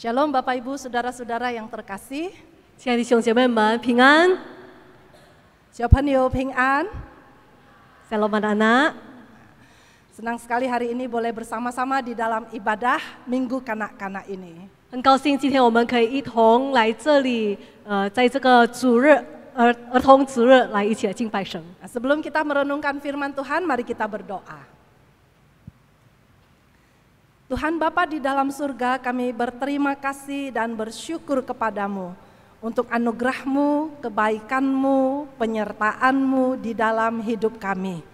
Shalom Bapak Ibu, Saudara-saudara yang terkasih. 亲爱的弟兄姐妹们，平安。小朋友平安。 Shalom anak-anak. Senang sekali hari ini boleh bersama-sama di dalam ibadah Minggu Kanak-kanak ini. 很高兴今天我们可以一同来这里，在这个主日儿童主日来一起来敬拜神。 Nah, sebelum kita merenungkan firman Tuhan, mari kita berdoa. Tuhan Bapa di dalam surga, kami berterima kasih dan bersyukur kepadamu untuk anugerah-Mu, kebaikan-Mu, penyertaan-Mu di dalam hidup kami.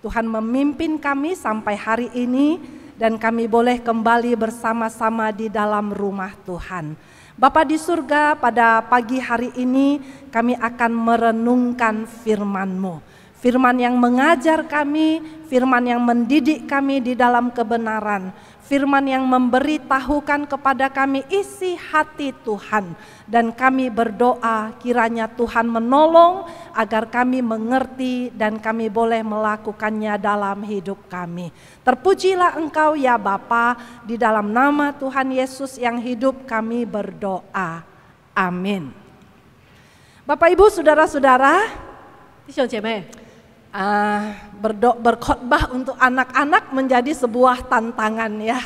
Tuhan memimpin kami sampai hari ini dan kami boleh kembali bersama-sama di dalam rumah Tuhan. Bapa di surga, pada pagi hari ini kami akan merenungkan firman-Mu. Firman yang mengajar kami, firman yang mendidik kami di dalam kebenaran. Firman yang memberitahukan kepada kami isi hati Tuhan. Dan kami berdoa kiranya Tuhan menolong agar kami mengerti dan kami boleh melakukannya dalam hidup kami. Terpujilah Engkau ya Bapa, di dalam nama Tuhan Yesus yang hidup kami berdoa. Amin. Bapak Ibu, Saudara-saudara, 弟兄姐妹， berkhotbah untuk anak-anak menjadi sebuah tantangan ya.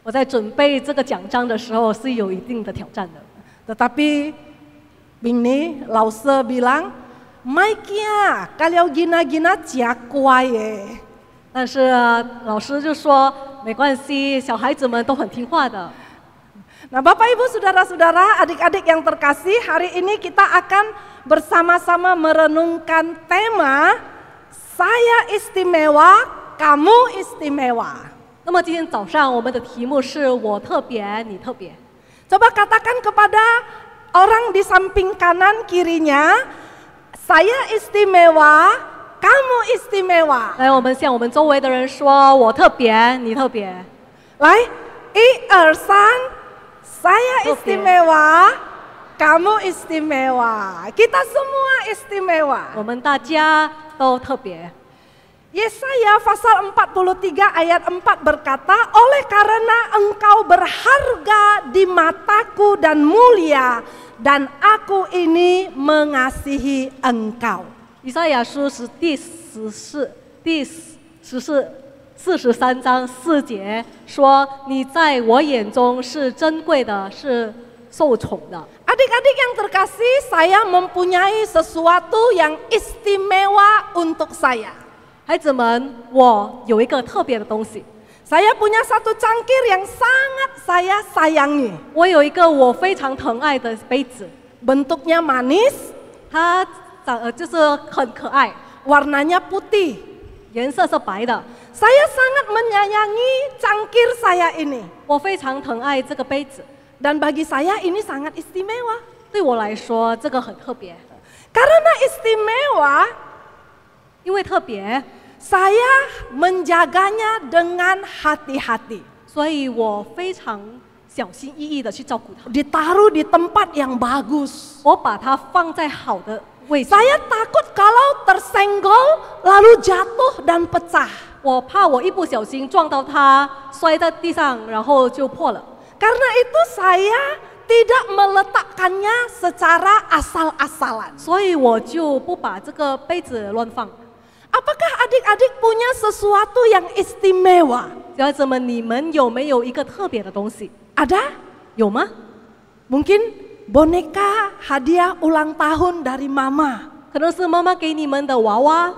我在准备这个讲章的时候是有一定的挑战的。 Tetapi Bini, Lause bilang, Maikia, kalau gina-gina cia kuai. 但是老师就说没关系，小孩子们都很听话的。 Nah Bapak Ibu Saudara-saudara, adik-adik yang terkasih, hari ini kita akan bersama-sama merenungkan tema Saya istimewa, kamu istimewa. 那么今天早上我们的题目是我特别，你特别。 Coba katakan kepada orang di samping kanan kirinya, saya istimewa, kamu istimewa. 来，我们向我们周围的人说，我特别，你特别。 来，1, 2, 3, saya istimewa, kamu istimewa. Kita semua istimewa. 我们大家都特别。 Yesaya pasal 43 ayat 4 berkata, oleh karena engkau berharga di mataku dan mulia, dan aku ini mengasihi engkau. 以赛亚书是第43章4节说：“你在我眼中是珍贵的，是受宠的。” Adik-adik yang terkasih, saya mempunyai sesuatu yang istimewa untuk saya. 孩子们，我有一个特别的东西， Saya punya satu cangkir yang sangat saya sayangi. 我有一个我非常疼爱的杯子， Bentuknya manis, 它就是很可爱， warnanya putih. 颜色是白的。 Saya sangat menyayangi cangkir saya ini. 我非常疼爱这个杯子， Dan bagi saya ini sangat istimewa. 对我来说这个很特别， Karena istimewa, 因为特别， saya menjaganya dengan hati-hati. 所以我非常小心翼翼的去照顾它。 Ditaruh di tempat yang bagus. 我把它放在好的位置。 Saya takut kalau tersenggol lalu jatuh dan pecah. 我怕我一不小心撞到它，摔在地上，然后就破了。 Karena itu saya tidak meletakkannya secara asal-asalan. 所以我就不把这个杯子乱放。 Apakah adik-adik punya sesuatu yang istimewa? 小孩子们，你们有没有一个特别的东西？ Ada? 有吗？ Mungkin boneka hadiah ulang tahun dari mama. 可能是妈妈给你们的娃娃，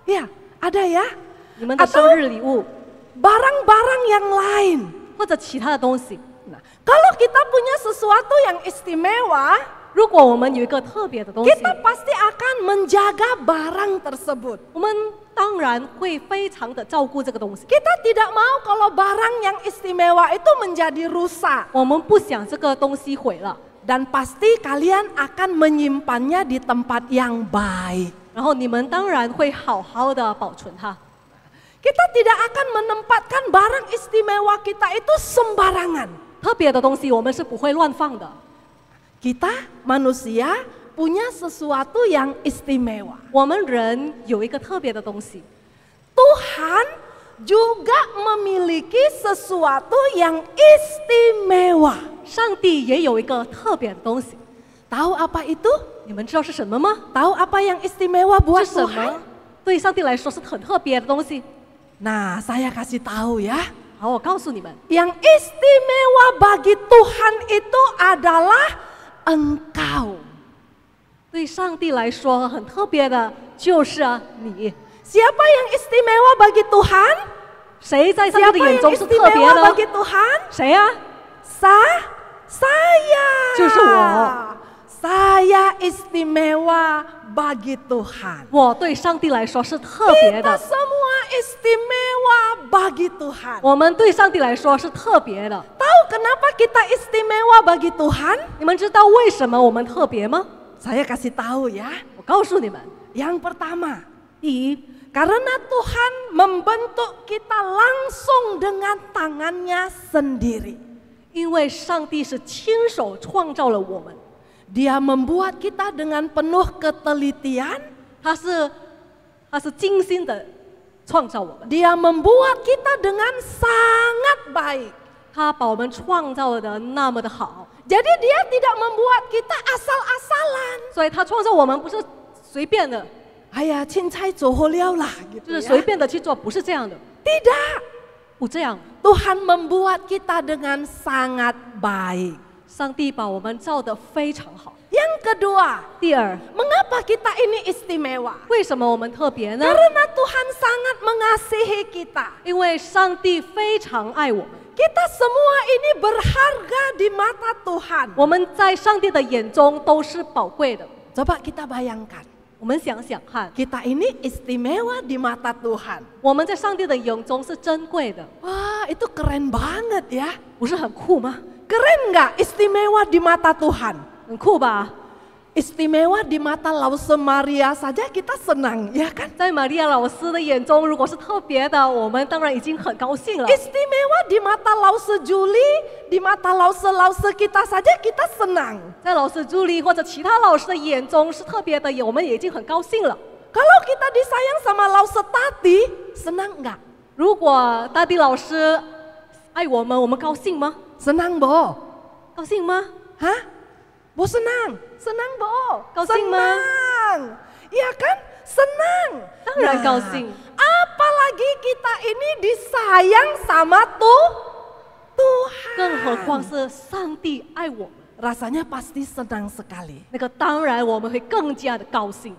Ya, ada ya? 你们的 Atau 生日礼物， barang-barang yang lain. 或者其他的东西。 Nah, kalau kita punya sesuatu yang istimewa, 如果我们有一个特别的东西， kita pasti akan menjaga barang tersebut. 我们当然会非常的照顾这个东西。 Kita tidak mau kalau barang yang istimewa itu menjadi rusak. 我们不想这个东西毁了， Dan pasti kalian akan menyimpannya di tempat yang baik. 然后你们当然会好好的保存它。 Kita tidak akan menempatkan barang istimewa kita itu sembarangan. 特别的东西我们是不会乱放的。 Kita manusia punya sesuatu yang istimewa. 我们人有一个特别的东西， Tuhan juga memiliki sesuatu yang istimewa. 上帝也有一个特别的东西， Tahu apa itu? 你们知道是什么吗？ Tahu apa yang istimewa buat 是什 Tuhan? 么？对上帝来说是很特别的东西。 Nah, saya kasih tahu ya. 好，我告诉你们， Yang istimewa bagi Tuhan itu adalah engkau. 对上帝来说很特别的就是你。 Siapa yang istimewa bagi Tuhan? 谁在上 Siapa 帝的眼 yang 中是特别 istimewa 的？ bagi Tuhan? 谁呀、 Saya. 就是我。 Saya istimewa bagi Tuhan. 我对上帝来说是特别 Kita 的， semua istimewa bagi Tuhan. 我们对上帝来说是特别的。 Tahu kenapa kita istimewa bagi Tuhan? 你们知道为什么我们特别吗？ Saya kasih tahu ya. 我告诉你们， Yang pertama, 第一， karena Tuhan membentuk kita langsung dengan tangannya sendiri. 因为上帝是亲手创造了我们， Dia membuat kita dengan penuh ketelitian. 他是精心的创造我们， Dia membuat kita dengan sangat baik. 他把我们创造的那么的好， Jadi dia tidak membuat kita asal-asalan. 所以他创造我们不是随便的， Ayah cincai zoholiao lah 就 gitu 是 ya. 随便的去做，不是这样的， Tidak. 不这样。 Tuhan membuat kita dengan sangat baik. 上帝把我们造得非常好。 Yang kedua, 第二， mengapa kita ini istimewa? 为什么我们特别呢？ Karena Tuhan sangat mengasihi kita. 因为上帝非常爱我们， Kita semua ini berharga di mata Tuhan. 我们在上帝的眼中都是宝贵的。 Coba kita bayangkan, 我们想想看， kita ini istimewa di mata Tuhan. 我们在上帝的眼中是珍贵的， Wah, itu keren banget ya. 不是很酷吗？ Keren nggak istimewa di mata Tuhan? 很酷吧？ Istimewa di mata Lause Maria saja kita senang, ya kan? 在玛利亚老师的眼中，如果是特别的，我们当然已经很高兴了。 Istimewa di mata Lause Julie, di mata Lause kita saja kita senang. 在老师助理或者其他老师的眼中是特别的，我们也已经很高兴了。 Kalau kita disayang sama Lause Tati, senang nggak? 如果大地老师爱我们，我们高兴吗？ Senang Bo? 高兴吗？ Hah? Bo senang? Senang Bo? 高兴吗？ Senang. Iya kan? Senang. 当然高兴。 Apalagi kita ini disayang sama Tuhan. 更何况是上帝爱我们， Rasanya pasti senang sekali. 那个当然我们会更加的高兴。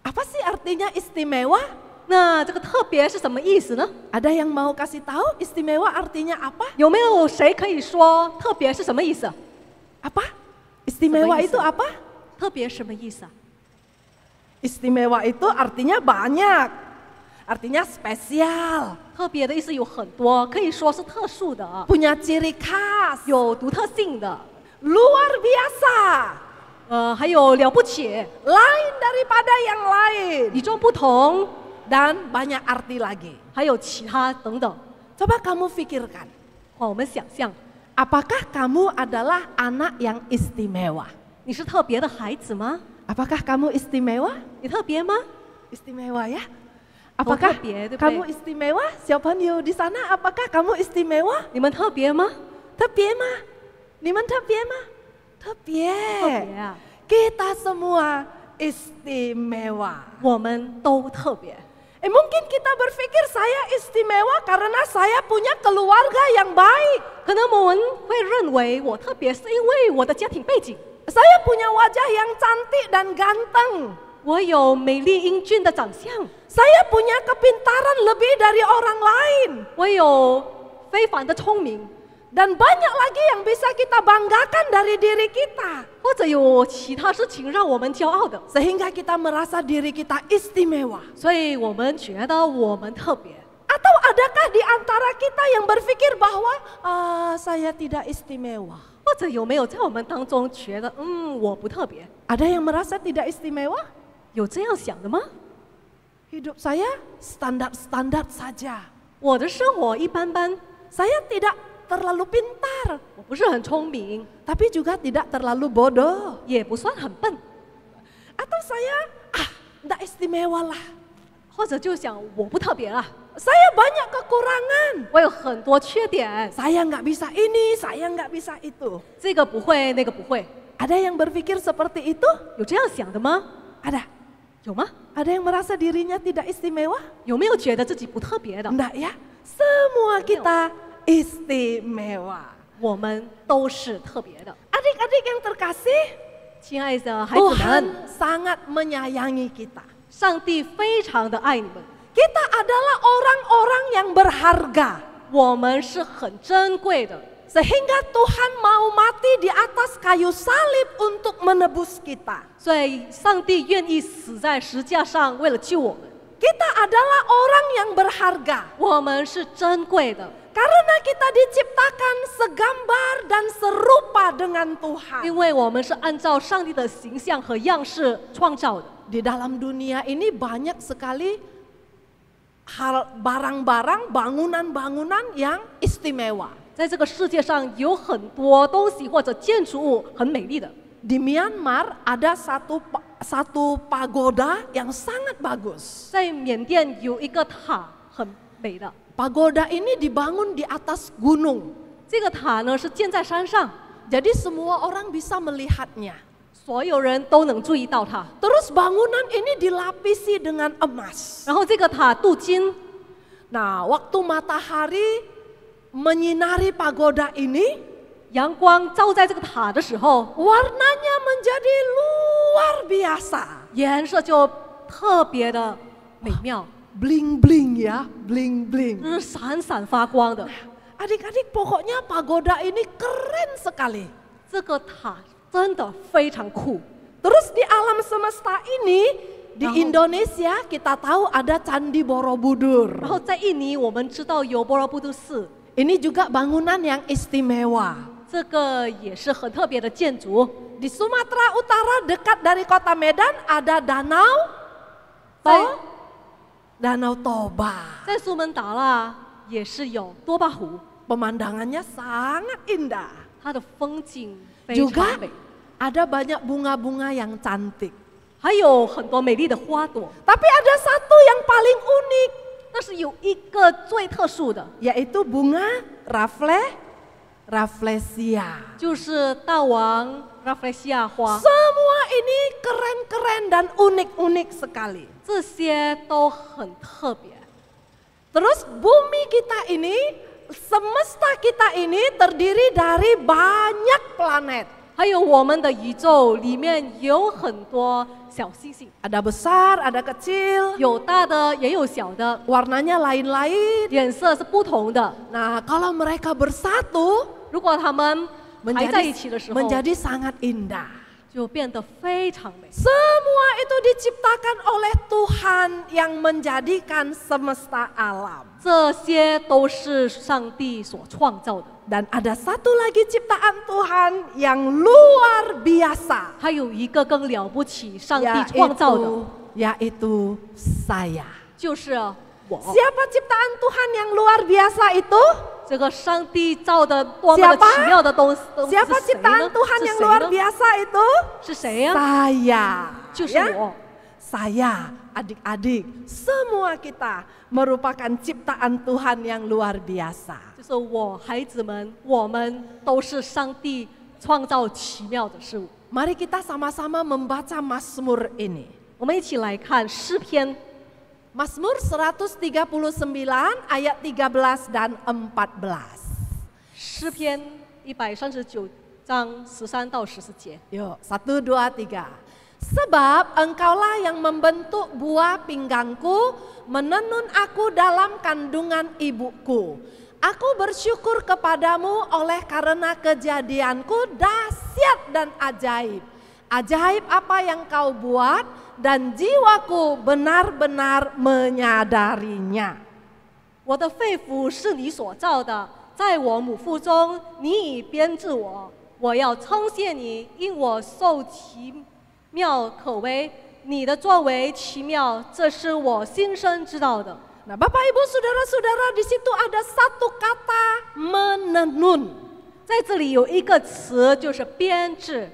Apa sih artinya istimewa? 那这个特别是什么意思呢？ Ada yang mau kasih tahu istimewa artinya apa? 有没有谁可以说特别是什么意思？ Apa? Istimewa Apa itu itu? apa? 特别什么意思啊？ Istimewa itu artinya banyak. Artinya spesial. 特别的意思有很多，可以说是特殊的啊， Punya ciri khas. 有独特性的， Luar biasa. 还有了不起， Lain daripada yang lain. 与众不同， Dan banyak arti lagi. 还有其他等等。 Coba kamu pikirkan. 我们想象， Apakah kamu adalah anak yang istimewa? 你是特别的孩子吗？ Apakah kamu istimewa? 你特别吗？ Istimewa ya? Apakah特别，对不对？ kamu istimewa? Siapa di sana? Apakah kamu istimewa? 你们特别吗？特别吗？你们特别吗？特别。特别啊， Kita semua istimewa. 我们都特别。 Mungkin kita berpikir saya istimewa karena saya punya keluarga yang baik. 可能我们会认为我特别是因为我的家庭背景， Saya punya wajah yang cantik dan ganteng. 我有美丽英俊的长相， Saya punya kepintaran lebih dari orang lain. 我有非凡的聪明， Dan banyak lagi yang bisa kita banggakan dari diri kita. 或者有其他事情让我们骄傲的， Sehingga kita merasa diri kita istimewa. 所以我们觉得我们特别。 Atau adakah di antara kita yang berpikir bahwa saya tidak istimewa? 或者有没有在我们当中觉得，我不特别？ Ada yang merasa tidak istimewa? 有这样想的吗？ Hidup saya standar-standar saja. 我的生活一般般， Saya tidak terlalu pintar, 我不是很聪明， tapi juga tidak terlalu bodoh. 也不算很笨， Atau saya, tidak istimewa lah. 或者就想我不特别啦， Saya banyak kekurangan. 我有很多缺点， Saya nggak bisa ini, saya nggak bisa itu. 这个不会，那个不会， Ada yang berpikir seperti itu? 有这样想的吗？ Ada. 有吗？ Ada yang merasa dirinya tidak istimewa? 有没有觉得自己不特别的？ Enggak ya. Semua kita istimewa. 我们都是特别的。 Adik-adik yang terkasih, 亲爱的孩子们， Tuhan sangat menyayangi kita. 上帝非常的爱你们， Kita adalah orang-orang yang berharga. 我们是很珍贵的， Sehingga Tuhan mau mati di atas kayu salib untuk menebus kita. 所以上帝愿意死在十字架上，为了救我们。 Kita adalah orang yang berharga. 我们是珍贵的， Karena kita diciptakan segambar dan serupa dengan 因 Tuhan. 为我们是按照上帝的形象和样式创造的。 Di dalam dunia ini banyak sekali hal barang-barang, bangunan-bangunan yang istimewa. 在这个世界上有很多东西或者建筑物很美丽的。 Di Myanmar ada satu pagoda yang sangat bagus. 在缅甸有一个塔很美的， Pagoda ini dibangun di atas gunung. 这个塔呢是建在山上， Jadi semua orang bisa melihatnya. 所有人都能注意到它。 Terus bangunan ini dilapisi dengan emas. 然后这个塔镀金， Nah, waktu matahari menyinari pagoda ini, 阳光照在这个塔的时候， warnanya menjadi luar biasa. 颜色就特别的美妙， Bling bling ya, bling bling. 就是闪闪发光的。 Adik-adik, pokoknya pagoda ini keren sekali. 这个塔真的非常酷。 Terus di alam semesta ini, di Tahu. Indonesia kita tahu ada Candi Borobudur. 然后在印尼，我们知道有波罗布都寺， Ini juga bangunan yang istimewa. 这个也是很特别的建筑。 Di Sumatera Utara dekat dari kota Medan ada danau 在 Danau Toba. 在苏门答腊也是有多巴湖， Pemandangannya sangat indah. 它的风景非 Juga 常美， ada banyak bunga-bunga yang cantik. 还有很多美丽的花朵。 Tapi ada satu yang paling unik, 但是有一个最特殊的， yaitu bunga Rafflesia. 就是大王拉弗雷西亚花， Semua ini keren-keren dan unik-unik sekali. 这些都很特别。 Terus bumi kita ini, semesta kita ini terdiri dari banyak planet. 还有我们的宇宙里面有很多小星星， Ada besar, ada kecil, 有大的也有小的， warnanya lain-lain. 颜色是不同的。 Nah, kalau mereka bersatu 如果它们排在一起的时候， menjadi sangat indah. 就变得非常美。 Semua itu diciptakan oleh Tuhan yang menjadikan semesta alam. 这些都是上帝所创造的。 Dan ada satu lagi ciptaan Tuhan yang luar biasa, 还有一个更了不起，上帝创造的， yaitu saya. 就是我。 Siapa ciptaan Tuhan yang luar biasa itu? 这个上帝造的多么的奇妙的东西， Siapa 是谁 ciptaan 呢？ Tuhan 是 yang 谁 luar 呢？ biasa itu? 是谁呀？ Saya. 就是Ya? 我。 Saya, adik-adik, semua kita merupakan ciptaan Tuhan yang luar biasa. 就是我，孩子们，我们都是上帝创造奇妙的事物。 Mari kita sama-sama membaca Mazmur ini. 我们一起来看诗篇 Mazmur 139 ayat 13 dan 14. 诗篇139章13到14节。 Yuk, 1, 2, 3. Sebab engkaulah yang membentuk buah pinggangku, menenun aku dalam kandungan ibuku. Aku bersyukur kepadamu oleh karena kejadianku dahsyat dan ajaib. Ajaib apa yang kau buat dan jiwaku benar-benar menyadarinya. 我的肺腑是你所造的，在我母腹中，你已编制我。我要称谢你，因我受奇妙可为，你的作为奇妙，这是我心生知道的。 Nah, Bapak Ibu Saudara-saudara, di situ ada satu kata menenun. 在这里有一个词，就是编制。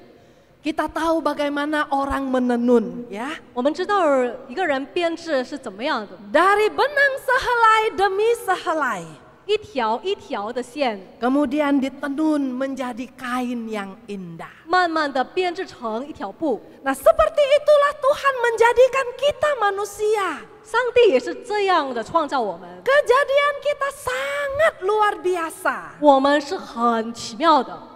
Kita tahu bagaimana orang menenun, ya. 我们知道一个人编织是怎么样的， Dari benang sehelai demi sehelai. 一条一条的线， Kemudian ditenun menjadi kain yang indah. 慢慢的编织成一条布。 Nah, seperti itulah Tuhan menjadikan kita manusia. 上帝也是这样的创造我们， Kejadian kita sangat luar biasa. 我们是很奇妙的。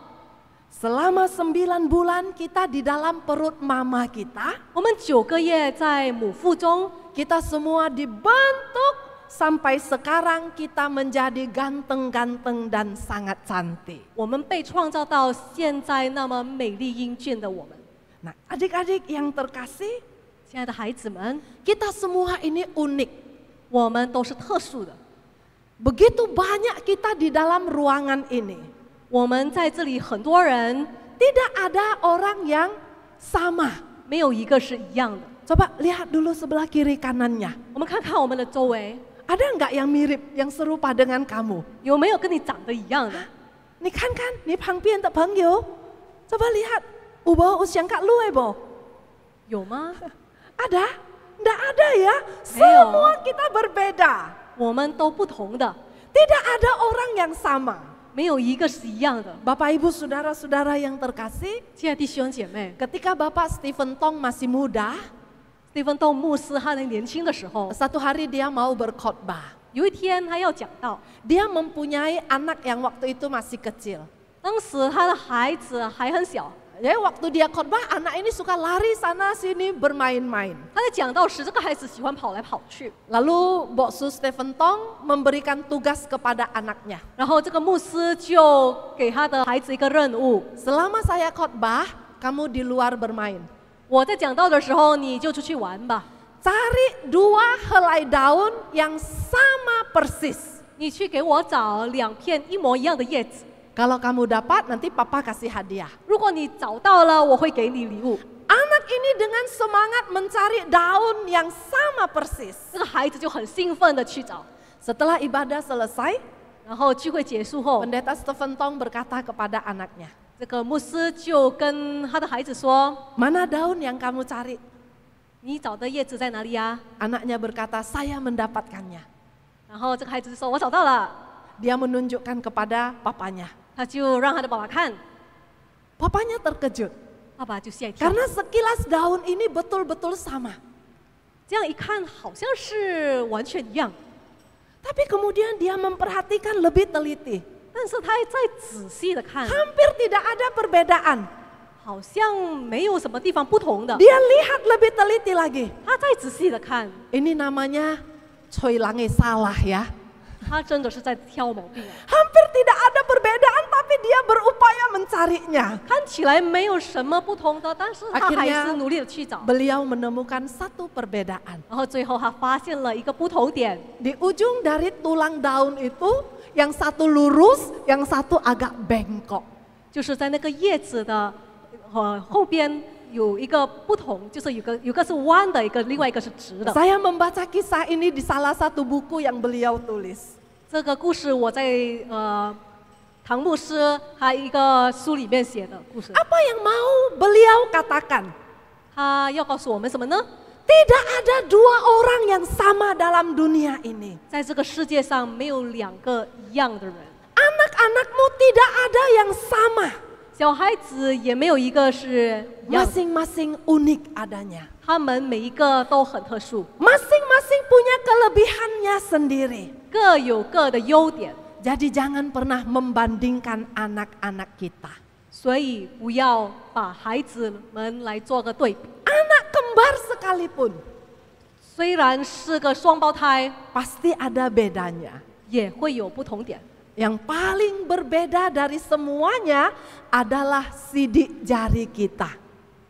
Selama 9 bulan kita di dalam perut mama kita, 我们9个月在母腹中， kita semua dibentuk sampai sekarang kita menjadi ganteng-ganteng dan sangat cantik. 我们被创造到现在那么美丽英俊的我们。 Nah, adik-adik yang terkasih, 亲爱的孩子们， kita semua ini unik. 我们都是特殊的。 Begitu banyak kita di dalam ruangan ini. 我们在这里很多人， Tidak ada orang yang sama. 没有一个是一样的。 Coba lihat dulu sebelah kiri kanannya. 我们看看我们的周围， Ada nggak yang mirip, yang serupa dengan kamu? 有没有跟你长得一样的？ Ni kan kan, ni pangpian tak pangyo. Coba lihat, ubo usiang kak lu ebo. 有吗？ Ada? Nggak ada ya. Semua kita berbeda. 我们都不同的， Tidak ada orang yang sama. 没有一个是一样的。 Bapak Ibu Saudara-saudara yang terkasih, 亲爱的弟兄姐妹， ketika Bapak Stephen Tong masih muda, 斯蒂芬洞牧师他在年轻的时候， satu hari dia mau berkhotbah. 有一天他要讲到， Dia mempunyai anak yang waktu itu masih kecil. 当时他的孩子还很小， Jadi waktu dia khotbah, anak ini suka lari sana sini bermain-main. 他在讲到时，这个孩子喜欢跑来跑去， Lalu Boksu Stephen Tong memberikan tugas kepada anaknya. 然后这个牧师就给他的孩子一个任务： Selama saya khotbah, kamu di luar bermain. 我在讲到的时候，你就出去玩吧， Cari 2 helai daun yang sama persis. 你去给我找2片一模一样的叶子。 Kalau kamu dapat, nanti papa kasih hadiah. 如果你找到了，我会给你礼物。 Anak ini dengan semangat mencari daun yang sama persis. 这个孩子就很兴奋的去找， Setelah ibadah selesai, 然后聚会结束后， Pendeta Stephen Tong berkata kepada anaknya, 这个牧师就跟他的孩子说 "Mana daun yang kamu cari?" 你找的叶子在哪里呀？ Anaknya berkata, "Saya mendapatkannya." 然后这个孩子就说：“我找到了。 Dia menunjukkan kepada papanya. ”他就让他的爸爸看， Papanya terkejut 爸爸就吓一跳。 karena sekilas daun ini betul-betul sama. 这样一看，好像是完全一样， Tapi kemudian dia memperhatikan lebih teliti. 但是他再仔细的看， Hampir tidak ada perbedaan. 好像没有什么地方不同的。 Dia lihat lebih teliti lagi. 他再仔细的看， Ini namanya coy lange salah ya. 他真的是在挑毛病啊！ Hampir tidak ada perbedaan tapi dia berupaya mencarinya. 看起来没有什么不同的，但是他还是努力的去找。 Beliau menemukan satu perbedaan. 然后最后他发现了一个不同点， Di ujung dari tulang daun itu, yang satu lurus, yang satu agak bengkok. 就是在那个叶子的后边有一个不同，就是有个是弯的，另外一个是直的。 Saya membaca kisah ini di salah satu buku yang beliau tulis. 这个故事我在唐牧师他一个书里面写的故事。 Apa yang mau beliau katakan? 他要告诉我们什么呢？ Tidak ada 2 orang yang sama dalam dunia ini. 在这个世界上没有2个一样的人， Anak-anakmu tidak ada yang sama. 小孩子也没有一个是一样的， Masing-masing unik adanya. 他们每一个都很特殊， Masing-masing punya kelebihannya sendiri. 各有各的优点， Jadi jangan pernah membandingkan anak-anak kita. 所以不要把孩子们来做个对比。 Anak kembar sekalipun 虽然是个双胞胎， pasti ada bedanya. 也会有不同点。 Yang paling berbeda dari semuanya adalah sidik jari kita.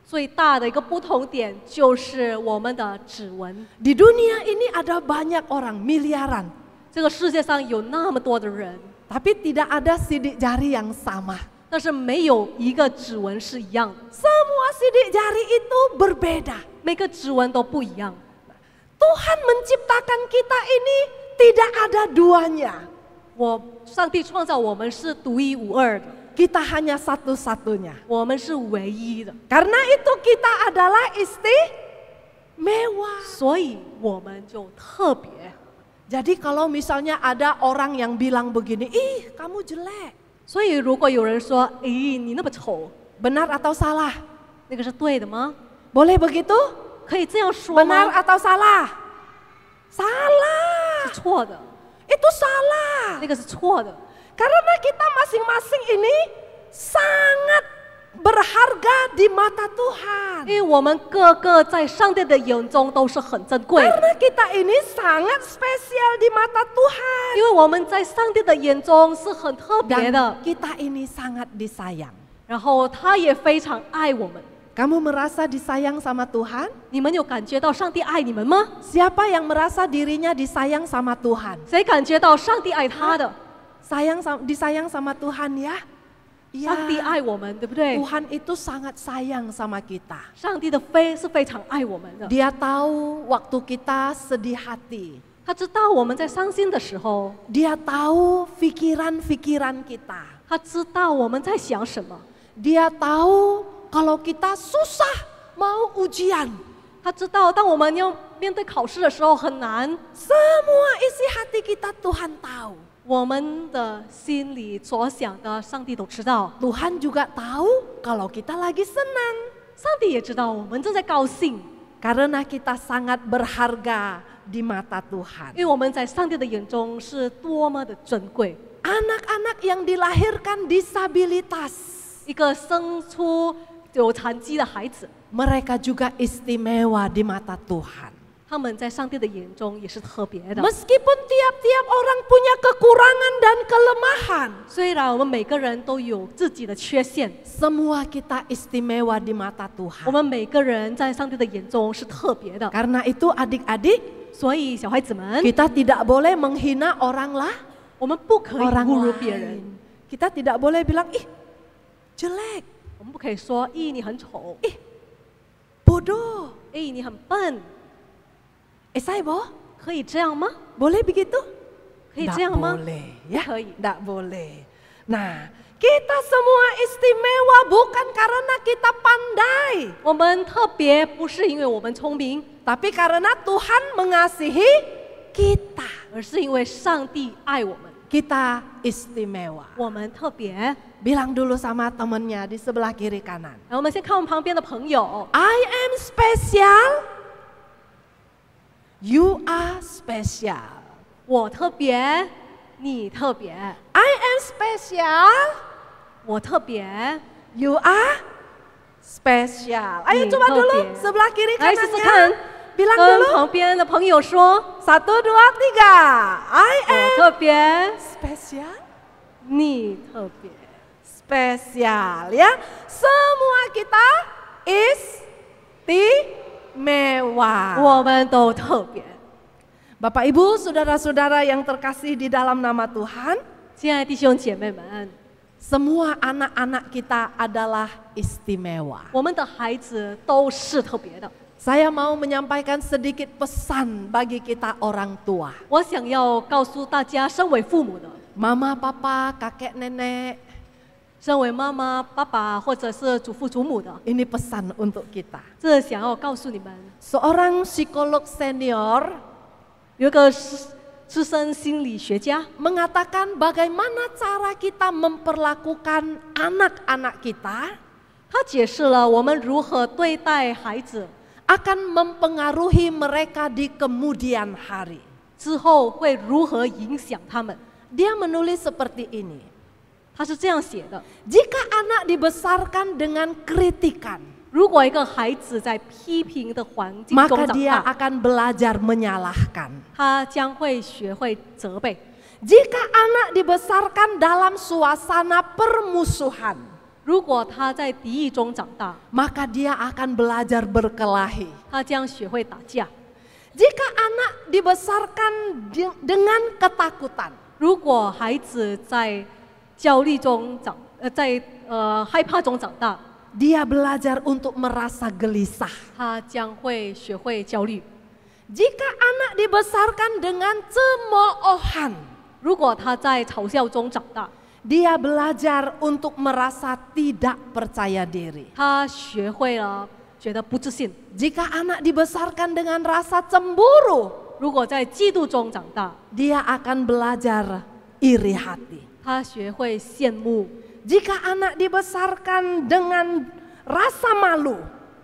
最大的一个不同点就是我们的指纹。 Di dunia ini ada banyak orang, miliaran. 这个世界上有那么多的人， Tapi tidak ada sidik jari yang sama. 但是没有一个指纹是一样的， Semua sidik jari itu berbeda. 每个指纹都不一样。 Tuhan menciptakan kita ini tidak ada duanya. 上帝创造我们是独一无二的， kita hanya satu-satunya. 我们是唯一的， Karena itu kita adalah istimewa. 所以我们就特别。 Jadi kalau misalnya ada orang yang bilang begini, ih kamu jelek. 所以如果有人说，咦，你那么丑， Benar atau salah? 那个是对的吗？ Boleh begitu? 可以这样说 Benar 吗？ atau salah? Salah. 是错的， Itu salah. 那个是错的。 Karena kita masing-masing ini sangat berharga di mata Tuhan. 因为我们个个在上帝的眼中都是很珍贵的， Karena kita ini sangat spesial di mata Tuhan. 因为我们在上帝的眼中是很特别的 Dan，kita ini sangat disayang. 然后他也非常爱我们。 Kamu merasa disayang sama Tuhan? 你们有感觉到上帝爱你们吗？ Siapa yang merasa dirinya disayang sama Tuhan? 谁感觉到上帝爱他的？ Disayang sama Tuhan ya? 上帝 Iya. 爱我们，对不对？ Tuhan itu sangat sayang sama kita. 上帝的是非常爱我们的， Dia tahu waktu kita sedih hati. 他知道我们在伤心的时候， Dia tahu pikiran-pikiran kita. 他知道我们在想什么， Dia tahu kalau kita susah mau ujian. 他知道当我们要面对考试的时候很难， Semua isi hati kita Tuhan tahu. 我们的心里所想的，上帝都知道。 Tuhan juga tahu kalau kita lagi senang. 上帝也知道我们正在高兴， Karena kita sangat berharga di mata Tuhan. 因为我们在上帝的眼中是多么的珍贵。 Anak-anak yang dilahirkan disabilitas, 一个生出有残疾的孩子， mereka juga istimewa di mata Tuhan. 他们在上帝的眼中也是特别的。 Meskipun tiap-tiap orang punya kekurangan dan kelemahan, 虽然我们每个人都有自己的缺陷， semua kita istimewa di mata 我 Tuhan. 们每个人在上帝的眼中是特别的。 Karena itu adik-adik, 所以小孩子们， kita tidak boleh menghina orang lah, 我们不可以 orang 侮辱别人， lain. Kita tidak boleh bilang, ih jelek, 我们不可以说，咦，你很丑， bodoh, 咦，你很笨， Saibo, 可以这样吗？ boleh begitu? 可以 Nggak 这样吗？ boleh, ya? 不可以。 Nggak boleh. Nah, kita semua istimewa bukan karena kita pandai, 我们特别不是因为我们聪明， tapi karena Tuhan mengasihi kita. 而是因为上帝爱我们， Kita istimewa. 我们特别。 Bilang dulu sama temennya di sebelah kiri kanan. 然后我们先看我们旁边的朋友， I am special. You are special. 我特别，你特别， I am special. 我特别。 You are special. Ayo Nih, coba dulu特别。 sebelah kiri 来试试 kanannya. 看， Bilang 跟 dulu. 旁边的朋友说， 1, 2, 3. I 我 am 特别， special. 你特别。 Spesial ya. Semua kita istimewa. 我们都特别。 Bapak Ibu, saudara-saudara yang terkasih di dalam nama Tuhan, 亲爱的弟兄姐妹们， semua anak-anak kita adalah istimewa. 我们的孩子都是特别的。 Saya mau menyampaikan sedikit pesan bagi kita orang tua. 我想要告诉大家，身为父母的， Mama, papa, kakek, nenek, 身为妈妈、爸爸或者是祖父祖母的， ini pesan untuk kita. 这想要告诉你们， Seorang psikolog senior 有一个资深心理学家 mengatakan bagaimana cara kita memperlakukan anak-anak kita 他解释了我们如何对待孩子， akan mempengaruhi mereka di kemudian hari. 之后会如何影响他们。 Dia menulis seperti ini. 他是这样写的： Jika anak dibesarkan dengan kritikan, 如果一个孩子在批评的环境中 maka 长 dia 大， akan belajar menyalahkan. 他将会学会责备。 Jika anak dibesarkan dalam suasana permusuhan, 如果他在敌意中长大， maka dia akan belajar berkelahi. 他将学会打架。 Jika anak dibesarkan dengan ketakutan, 如果孩子在焦虑中害怕中长大， dia belajar untuk merasa gelisah. 他将会学会焦虑。 Jika anak dibesarkan dengan cemoohan, 如果他在嘲笑中长大， Dia belajar untuk merasa tidak percaya diri. 他学会了觉得不自信。 Jika anak dibesarkan dengan rasa cemburu, 如果在嫉妒中长大， dia akan belajar iri hati. 他学会羡慕； Jika anak dibesarkan dengan rasa malu,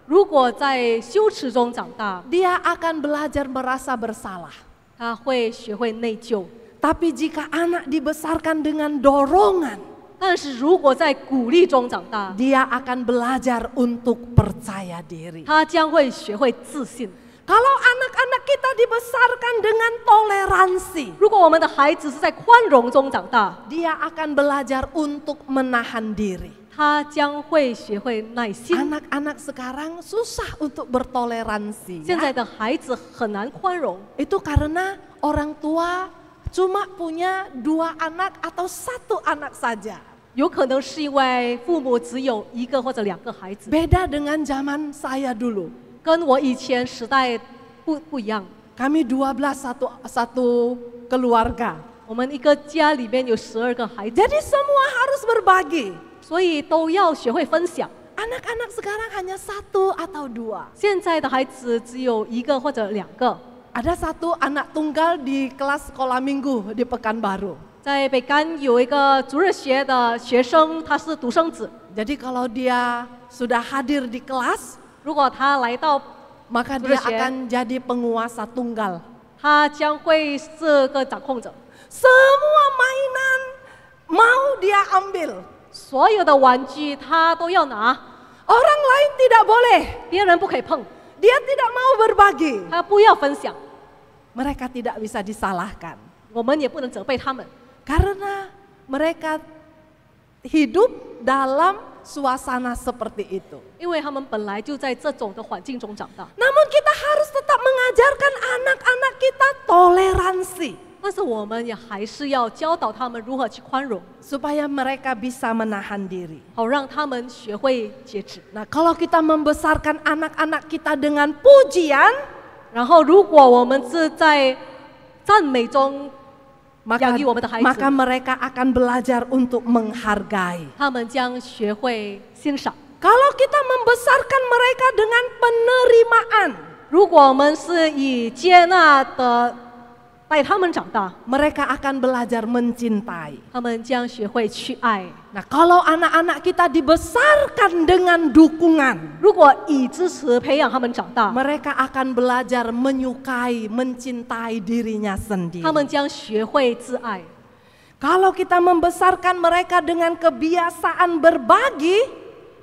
如果在羞耻中长大， dia akan belajar merasa bersalah. 他会学会内疚。 Tapi jika anak dibesarkan dengan dorongan, 但是如果在鼓励中长大， dia akan belajar untuk percaya diri. 他将会学会自信。 Kalau anak-anak kita dibesarkan dengan toleransi, 如果我们的孩子是在宽容中长大， dia akan belajar untuk menahan diri. 他将会学会耐心。 Anak-anak sekarang susah untuk bertoleransi. 现 Ya? 在的孩子很难宽容， Itu karena orang tua cuma punya 2 anak atau 1 anak saja. 有可能是因为父母只有1个或者2个孩子， Beda dengan zaman saya dulu. 跟我以前时代不一样。 Kami 12 satu keluarga. 我们一个家里面有12个孩子， Jadi semua harus berbagi. 所以都要学会分享。 Anak-anak sekarang hanya 1 atau 2. 现在的孩子只有1个或者2个。 Ada 1 anak tunggal di kelas sekolah minggu di Pekanbaru. 在北干有一个逐日学的学生，他是独生子。 Jadi kalau dia sudah hadir di kelas, 如果他来到， maka dia akan jadi penguasa tunggal. 他将会是个掌控者， Semua mainan mau dia ambil. 所有的玩具他都要拿， Orang lain tidak boleh. 别人不可以碰， Dia tidak mau berbagi. 他不要分享。 Mereka tidak bisa disalahkan. 我们也不能责备他们， Karena mereka hidup dalam suasana seperti itu. 因为他们本来就在这种的环境中长大。 Namun kita harus tetap mengajarkan anak-anak kita toleransi. 但是我们也还是要教导他们如何去宽容， Supaya mereka bisa menahan diri. 好让他们学会节制。 Nah, kalau kita membesarkan anak-anak kita dengan pujian, 然后，如果我们是在赞美中 maka 养育我们的孩子， mereka akan belajar untuk menghargai. 他们将学会欣赏。 Kalau kita membesarkan mereka dengan penerimaan, 如果我们是以接纳的带他们长大， mereka akan belajar mencintai. 他们将学会去爱。 Nah, kalau anak-anak kita dibesarkan dengan dukungan, 如果以支持培养他们长大， mereka akan belajar menyukai, mencintai dirinya sendiri. 他们将学会自爱。 Kalau kita membesarkan mereka dengan kebiasaan berbagi,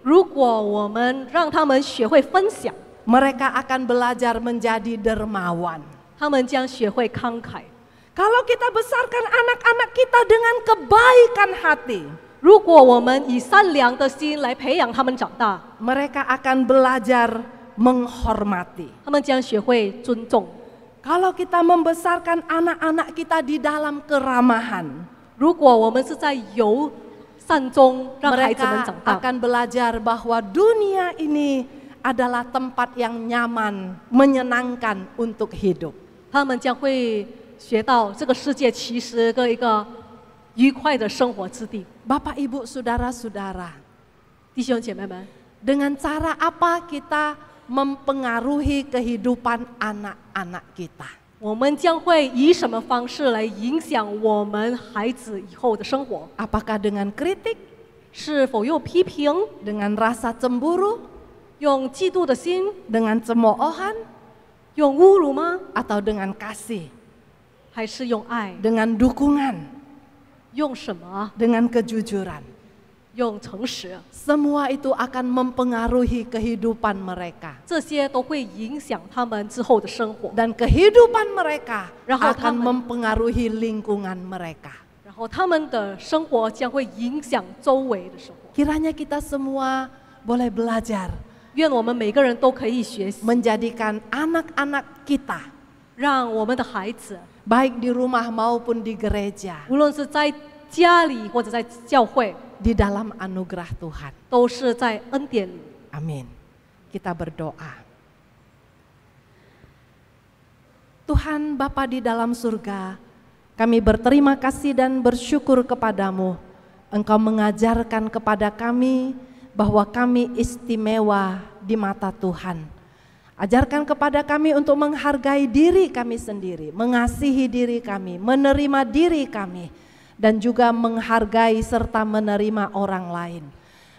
如果我们让他们学会分享， mereka akan belajar menjadi dermawan. 他们将学会慷慨。 Kalau kita besarkan anak-anak kita dengan kebaikan hati, 如果我们以善良的心来培养他们长大， mereka akan belajar menghormati. 他们将学会尊重。 Kalau kita membesarkan anak-anak kita di dalam keramahan, 如果我们是在由善中让孩子们 mereka 长大， akan belajar bahwa dunia ini adalah tempat yang nyaman, menyenangkan untuk hidup. 他们将会学到这个世界其实是一个愉快的生活之地。 Bapak, Ibu, Saudara-saudara, 弟兄姐妹们， dengan cara apa kita mempengaruhi kehidupan anak-anak kita? 我们将会以什么方式来影响我们孩子以后的生活？ Apakah dengan kritik, 是否用批评、 dengan rasa cemburu, 用嫉妒的心、 dengan cemoohan, 用侮辱吗？ atau dengan kasih, 还是用爱？ dengan dukungan, 用什么？ dengan kejujuran? 用诚实？ Semua itu akan mempengaruhi kehidupan mereka. 这些都会影响他们之后的生活， Dan kehidupan mereka 然后 akan 他们 mempengaruhi lingkungan mereka. 然后他们的生活将会影响周围的生活。 Kiranya kita semua boleh belajar 愿我们每个人都可以学习， menjadikan anak-anak kita, 让我们的孩子， baik di rumah maupun di gereja, 无论是在家里或者在教会， di dalam anugerah Tuhan. 都是在恩典里。 Amin. Kita berdoa. Tuhan Bapa di dalam surga, kami berterima kasih dan bersyukur kepadamu Engkau mengajarkan kepada kami bahwa kami istimewa di mata Tuhan. Ajarkan kepada kami untuk menghargai diri kami sendiri, mengasihi diri kami, menerima diri kami, dan juga menghargai serta menerima orang lain.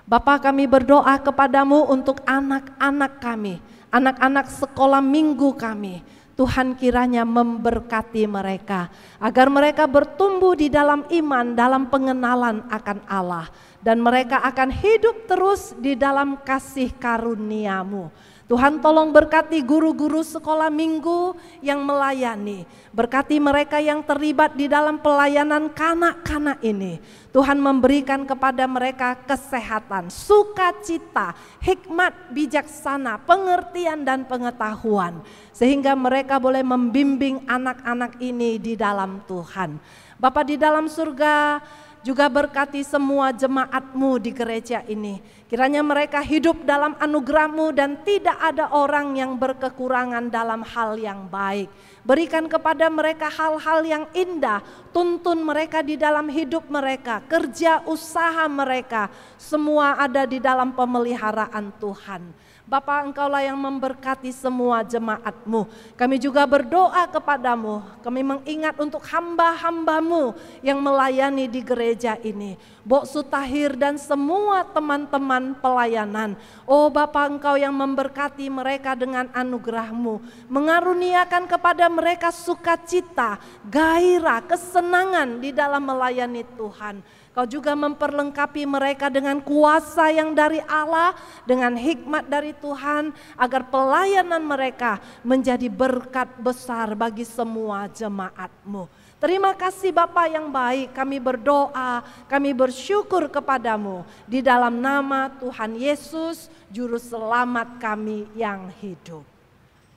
Bapa, kami berdoa kepadamu untuk anak-anak kami, anak-anak sekolah minggu kami. Tuhan kiranya memberkati mereka, agar mereka bertumbuh di dalam iman, dalam pengenalan akan Allah. Dan mereka akan hidup terus di dalam kasih karunia-Mu. Tuhan tolong berkati guru-guru sekolah minggu yang melayani. Berkati mereka yang terlibat di dalam pelayanan kanak-kanak ini. Tuhan memberikan kepada mereka kesehatan, sukacita, hikmat, bijaksana, pengertian dan pengetahuan. Sehingga mereka boleh membimbing anak-anak ini di dalam Tuhan. Bapa di dalam surga, juga berkati semua jemaat-Mu di gereja ini. Kiranya mereka hidup dalam anugerah-Mu dan tidak ada orang yang berkekurangan dalam hal yang baik. Berikan kepada mereka hal-hal yang indah, tuntun mereka di dalam hidup mereka, kerja usaha mereka, semua ada di dalam pemeliharaan Tuhan. Bapa, Engkaulah yang memberkati semua jemaat-Mu. Kami juga berdoa kepadamu, kami mengingat untuk hamba-hamba-Mu yang melayani di gereja ini. Bok Sutahir dan semua teman-teman pelayanan. Oh Bapa, Engkau yang memberkati mereka dengan anugerah-Mu. Mengaruniakan kepada mereka sukacita, gairah, kesenangan di dalam melayani Tuhan. Kau juga memperlengkapi mereka dengan kuasa yang dari Allah, dengan hikmat dari Tuhan, agar pelayanan mereka menjadi berkat besar bagi semua jemaat-Mu. Terima kasih Bapa yang baik, kami berdoa, kami bersyukur kepadamu. Di dalam nama Tuhan Yesus, Juru Selamat kami yang hidup.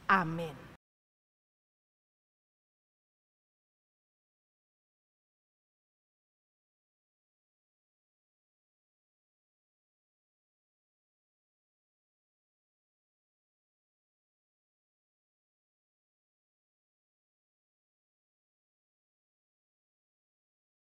Amin.